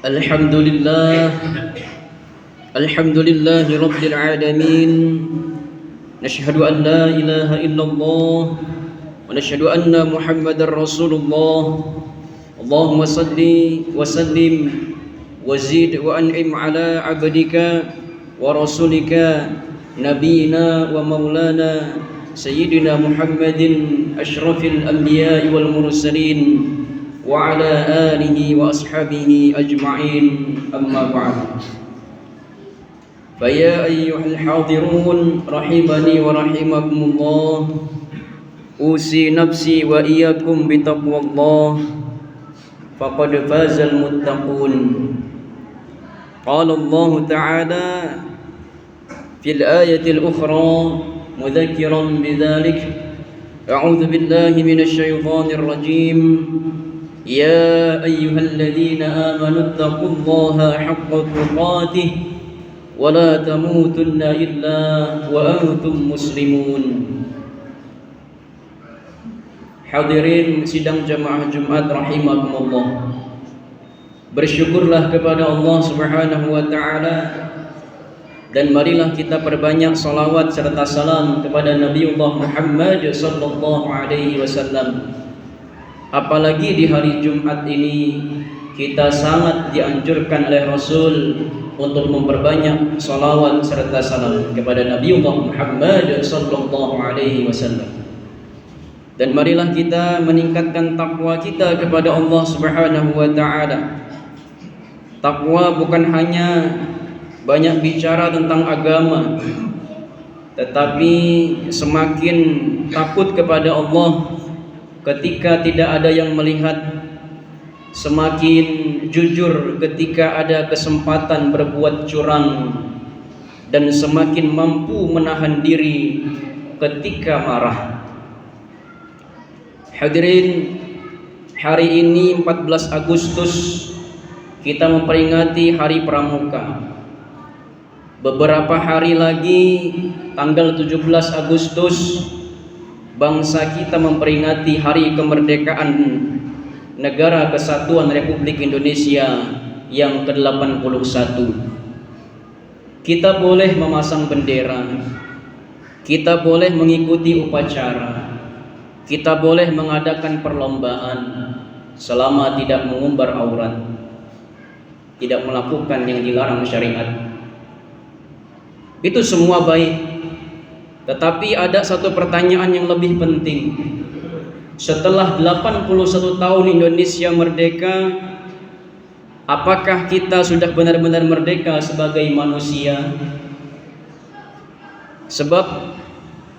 Alhamdulillah Alhamdulillahi Rabbil Alamin. Nashhadu an la ilaha illallah wa nashhadu anna Muhammadar Rasulullah. Allahumma salli wa sallim wa zid wa an'im ala abdika wa rasulika nabiyina wa maulana Sayyidina Muhammadin ashrafil anbiya'i wal mursalin wa ala alihi wa ashabihi ajma'in, amma ba'd. Faya ayyuhal hadirun rahimani wa rahimakumullah, usi nafsi wa iyyakum bitaqwallah, faqad fazal muttaqun. Qala Allah ta'ala fil ayatil ukhra mudzakiran bidzalik, a'udzu billahi minasy syaithanir rajim. Ya ayyuhalladzina amanu taqullaha haqqa tuqatih wa la tamutunna illa wa antum muslimun. Hadirin sidang jamaah Jumat rahimakumullah, bersyukurlah kepada Allah Subhanahu wa taala, dan marilah kita perbanyak salawat serta salam kepada Nabiullah Muhammad sallallahu alaihi wasallam. Apalagi di hari Jumat ini kita sangat dianjurkan oleh Rasul untuk memperbanyak salawat serta salam kepada Nabiullah Muhammad sallallahu alaihi wasallam. Dan marilah kita meningkatkan takwa kita kepada Allah Subhanahu wa taala. Takwa bukan hanya banyak bicara tentang agama, tetapi semakin takut kepada Allah ketika tidak ada yang melihat, semakin jujur ketika ada kesempatan berbuat curang, dan semakin mampu menahan diri ketika marah. Hadirin, hari ini 14 Agustus kita memperingati Hari Pramuka. Beberapa hari lagi tanggal 17 Agustus bangsa kita memperingati Hari Kemerdekaan Negara Kesatuan Republik Indonesia yang ke-81. Kita boleh memasang bendera, kita boleh mengikuti upacara, kita boleh mengadakan perlombaan selama tidak mengumbar aurat, tidak melakukan yang dilarang syariat. Itu semua baik. Tetapi ada satu pertanyaan yang lebih penting. Setelah 81 tahun Indonesia merdeka, apakah kita sudah benar-benar merdeka sebagai manusia? Sebab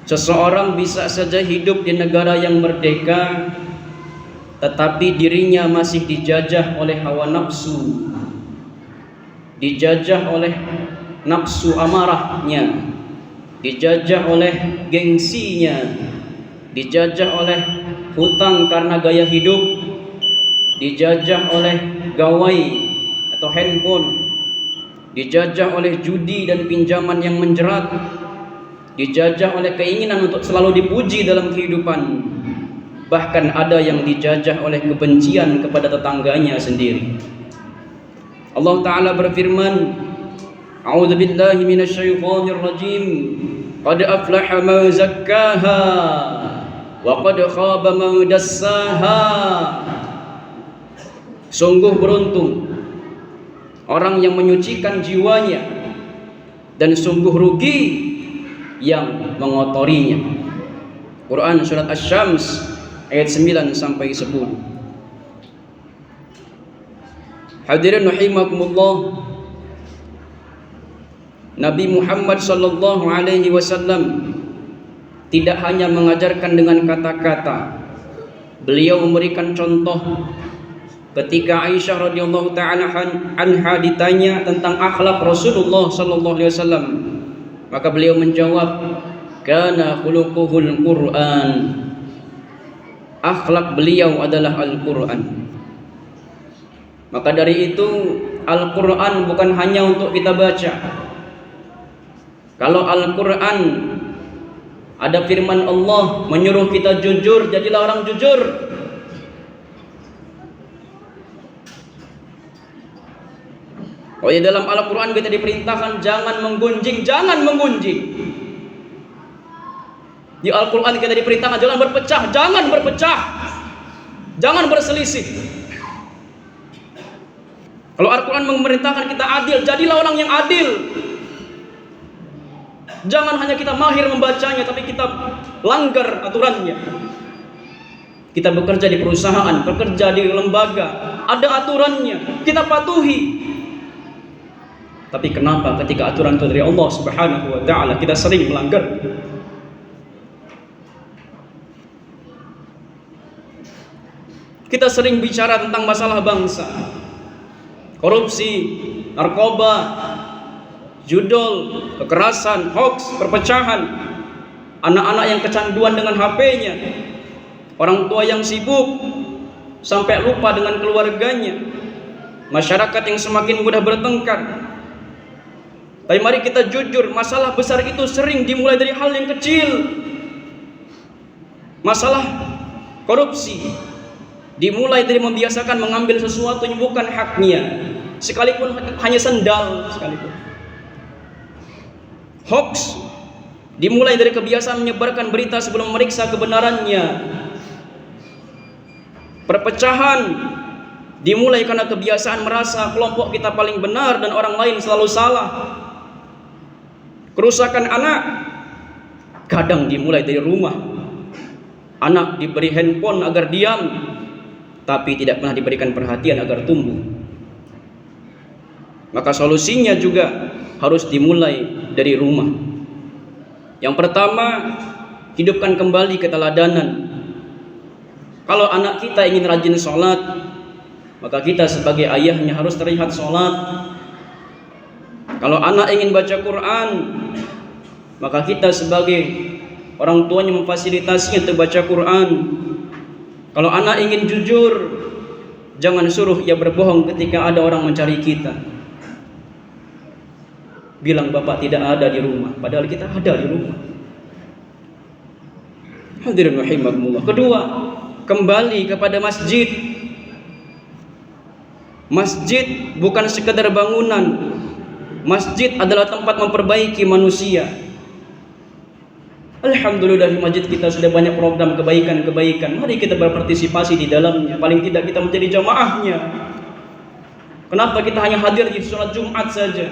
seseorang bisa saja hidup di negara yang merdeka, tetapi dirinya masih dijajah oleh hawa nafsu, dijajah oleh nafsu amarahnya, dijajah oleh gengsinya, dijajah oleh hutang karena gaya hidup, dijajah oleh gawai atau handphone, dijajah oleh judi dan pinjaman yang menjerat, dijajah oleh keinginan untuk selalu dipuji dalam kehidupan. Bahkan ada yang dijajah oleh kebencian kepada tetangganya sendiri. Allah Ta'ala berfirman, a'udzu billahi minasyaitonir rajim, qad aflaha man zakkaha wa qad khaba man dassaha. Sungguh beruntung orang yang menyucikan jiwanya, dan sungguh rugi yang mengotorinya. Quran surat Asy-Syams ayat 9 sampai 10. Hadirin rahimakumullah, Nabi Muhammad sallallahu alaihi wasallam tidak hanya mengajarkan dengan kata-kata. Beliau memberikan contoh ketika Aisyah radhiyallahu taala anha ditanya tentang akhlak Rasulullah sallallahu alaihi wasallam. Maka beliau menjawab, kana khuluquhul Qur'an. Akhlak beliau adalah Al-Qur'an. Maka dari itu Al-Qur'an bukan hanya untuk kita baca. Kalau Al-Qur'an ada firman Allah menyuruh kita jujur, jadilah orang jujur. Oh ya, dalam Al-Quran kita diperintahkan jangan menggunjing, jangan menggunjing. Di Al-Quran kita diperintahkan jangan berpecah, jangan berpecah, jangan berselisih. Kalau Al-Quran memerintahkan kita adil, jadilah orang yang adil. Jangan hanya kita mahir membacanya, tapi kita langgar aturannya. Kita bekerja di perusahaan, bekerja di lembaga, ada aturannya, kita patuhi. Tapi kenapa ketika aturan itu dari Allah Subhanahu wa ta'ala kita sering melanggar? Kita sering bicara tentang masalah bangsa, korupsi, narkoba, judul, kekerasan, hoax, perpecahan, anak-anak yang kecanduan dengan HP-nya, orang tua yang sibuk sampai lupa dengan keluarganya, masyarakat yang semakin mudah bertengkar. Tapi mari kita jujur, masalah besar itu sering dimulai dari hal yang kecil. Masalah korupsi dimulai dari membiasakan mengambil sesuatu yang bukan haknya, sekalipun hanya sendal sekalipun. Hoax dimulai dari kebiasaan menyebarkan berita sebelum memeriksa kebenarannya. Perpecahan dimulai karena kebiasaan merasa kelompok kita paling benar dan orang lain selalu salah. Kerusakan anak kadang dimulai dari rumah. Anak diberi handphone agar diam, tapi tidak pernah diberikan perhatian agar tumbuh. Maka solusinya juga harus dimulai dari rumah. Yang pertama, hidupkan kembali keteladanan. Kalau anak kita ingin rajin sholat, maka kita sebagai ayahnya harus terlihat sholat. Kalau anak ingin baca Quran, maka kita sebagai orang tuanya memfasilitasinya untuk baca Quran. Kalau anak ingin jujur, jangan suruh ia berbohong ketika ada orang mencari kita. Bilang bapak tidak ada di rumah, padahal kita ada di rumah. Hadirin rahimakumullah. Kedua, kembali kepada masjid. Masjid bukan sekedar bangunan. Masjid adalah tempat memperbaiki manusia. Alhamdulillah di masjid kita sudah banyak program kebaikan-kebaikan. Mari kita berpartisipasi di dalamnya. Paling tidak kita menjadi jamaahnya. Kenapa kita hanya hadir di sholat Jumat saja?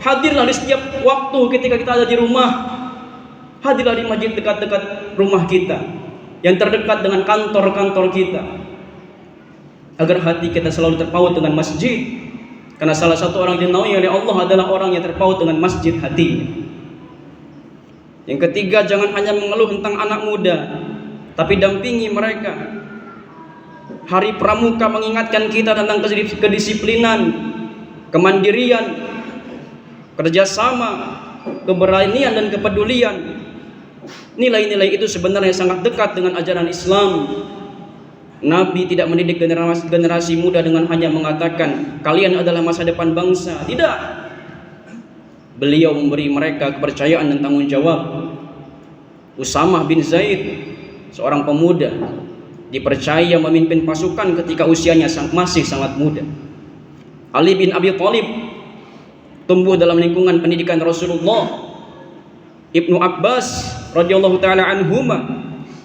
Hadirlah di setiap waktu ketika kita ada di rumah. Hadirlah di masjid dekat-dekat rumah kita, yang terdekat dengan kantor-kantor kita, agar hati kita selalu terpaut dengan masjid. Karena salah satu orang dinaungi oleh Allah adalah orang yang terpaut dengan masjid hatinya. Yang ketiga, jangan hanya mengeluh tentang anak muda, tapi dampingi mereka. Hari Pramuka mengingatkan kita tentang kedisiplinan, kemandirian, kerjasama, keberanian dan kepedulian. Nilai-nilai itu sebenarnya sangat dekat dengan ajaran Islam. Nabi tidak mendidik generasi muda dengan hanya mengatakan kalian adalah masa depan bangsa. Tidak. Beliau memberi mereka kepercayaan dan tanggung jawab. Usamah bin Zaid, seorang pemuda, dipercaya memimpin pasukan ketika usianya masih sangat muda. Ali bin Abi Thalib tumbuh dalam lingkungan pendidikan Rasulullah. Ibnu Abbas radhiyallahu taala anhuma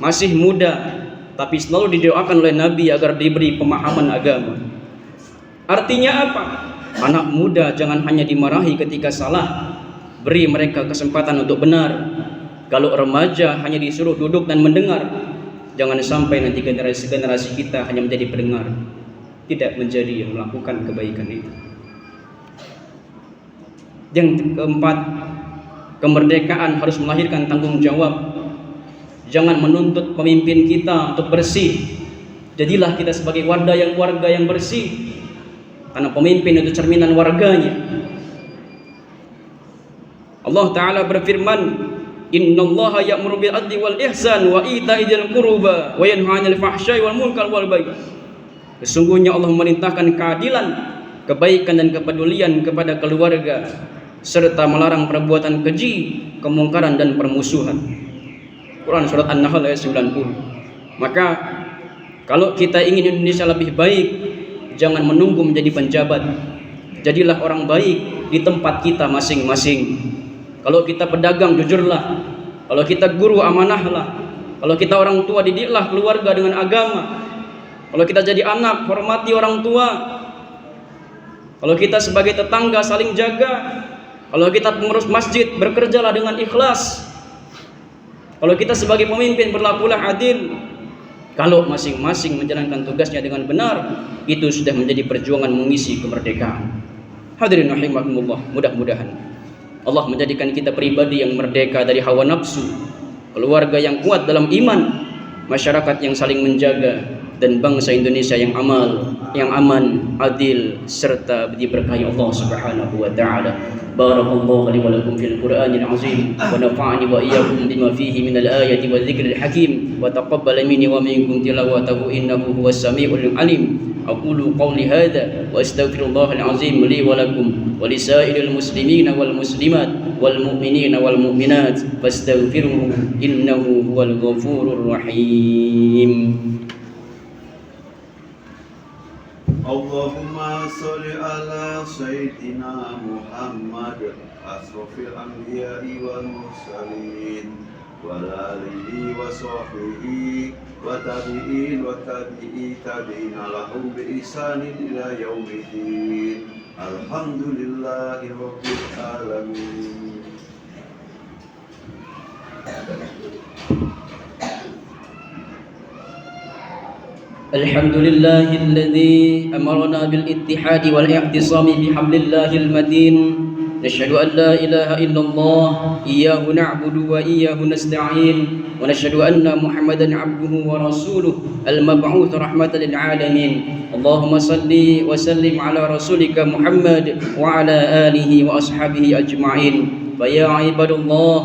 masih muda, tapi selalu didoakan oleh Nabi agar diberi pemahaman agama. Artinya apa? Anak muda jangan hanya dimarahi ketika salah, beri mereka kesempatan untuk benar. Kalau remaja hanya disuruh duduk dan mendengar, jangan sampai nanti generasi kita hanya menjadi pendengar, tidak menjadi yang melakukan kebaikan itu. Yang keempat, kemerdekaan harus melahirkan tanggung jawab. Jangan menuntut pemimpin kita untuk bersih. Jadilah kita sebagai warga yang bersih. Karena pemimpin itu cerminan warganya. Allah Ta'ala berfirman, Innallaha ya'muru bil adli wal ihsan wa ita'i dzil qurba wa yanha 'anil fahsya'i wal munkar wal baghi. Sesungguhnya Allah memerintahkan keadilan, kebaikan dan kepedulian kepada keluarga, serta melarang perbuatan keji, kemungkaran dan permusuhan. Quran surat An-Nahl ayat 90. Maka kalau kita ingin Indonesia lebih baik, jangan menunggu menjadi penjabat, Jadilah orang baik di tempat kita masing-masing. Kalau kita pedagang, jujurlah. Kalau kita guru, amanahlah. Kalau kita orang tua, didiklah keluarga dengan agama. Kalau kita jadi anak, hormati orang tua. Kalau kita sebagai tetangga, saling jaga. Kalau kita pengurus masjid, bekerjalah dengan ikhlas. Kalau kita sebagai pemimpin, berlakulah adil. Kalau masing-masing menjalankan tugasnya dengan benar, itu sudah menjadi perjuangan mengisi kemerdekaan. Hadirin rahimakumullah, mudah-mudahan Allah menjadikan kita pribadi yang merdeka dari hawa nafsu, keluarga yang kuat dalam iman, masyarakat yang saling menjaga, dan bangsa Indonesia yang aman, adil, serta diberkahi Allah Subhanahu wa taala. Barakallahu li wa lakum fil Qur'anil azim wa nafa'ani wa iyyakum bima fihi minal ayati wa dzikril hakim wa taqabbal minni wa minkum tilawatahu innahu huwas samiul alim. Aqulu qawli hadha wa astaghfirullahal azim li wa lakum wa lisairil muslimina wal muslimat wal mu'minina wal mu'minat fastaghfiruhu innahu huwal ghafurur rahim. Allahumma sholli ala sayyidina Muhammad asrofil anbiya'i wal mursalin wa alihi wa sahbihi wa tabi'in wa tabi'ina lahum bi ihsanin ila yaumiddin. Alhamdulillahi rabbil alamin. الحمد لله الذي أمرنا بالاتحاد والاعتصام بحبل الله المتين. نشهد أن لا إله إلا الله إياه نعبد وإياه نستعين ونشهد أن محمدا عبده ورسوله المبعوث رحمة للعالمين. اللهم صل وسلم على رسولك محمد وعلى آله وأصحابه أجمعين. فيا عباد الله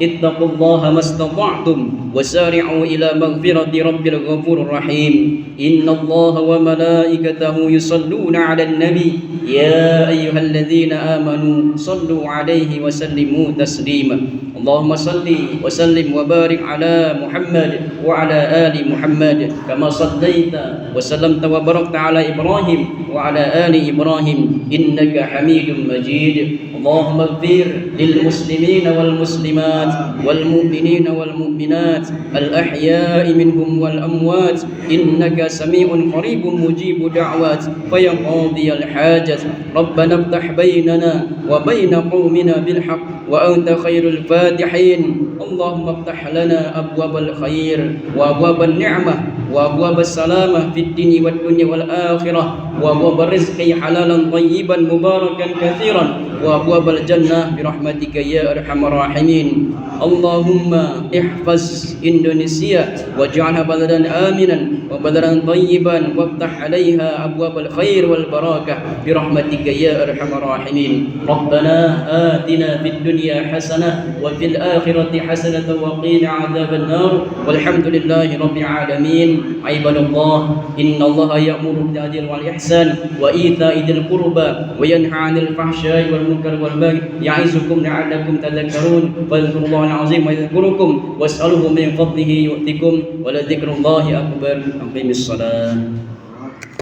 اتقوا الله ما استطعتم وسارعوا إلى مغفرة رب الغفور الرحيم. إن الله وملائكته يصلون على النبي يا أيها الذين آمنوا صلوا عليه وسلموا تسليما. اللهم صل وسلم وبارك على محمد وعلى آل محمد كما صليت وسلمت وباركت على إبراهيم وعلى آل إبراهيم إنك حميد مجيد. اللهم اغفر للمسلمين والمسلمات والمؤمنين والمؤمنات الأحياء منهم والأموات إنك سميع قريب مجيب دعوات فيا قاضي الحاجة ربنا افتح بيننا وبين قومنا بالحق وأنت خير الفاتحين. اللهم افتح لنا أبواب الخير وأبواب النعمة وأبواب السلامة في الدين والدنيا والآخرة وأبواب الرزق حلالا طيبا مباركا كثيرا وأبواب الجنة برحمتك يا أرحم الراحمين. اللهم احفظ إندونيسيا واجعلها بلدا آمنا وبلدا طيبا وافتح عليها أبواب الخير والبركة برحمتك يا أرحم الراحمين. ربنا آتنا في الدنيا حسنة وفي الآخرة حسنة وقنا عذاب النار والحمد لله رب العالمين. عباد الله إن الله يأمر بالعدل والإحسان وإيتاء ذي القربى وينهى عن الفحشاء والمنكر والبغي يعظكم لعلكم تذكرون. فاذكروا الله العظيم يذكركم واسألوه من فضله يؤتكم ولذكر الله أكبر. أقيموا الصلاة.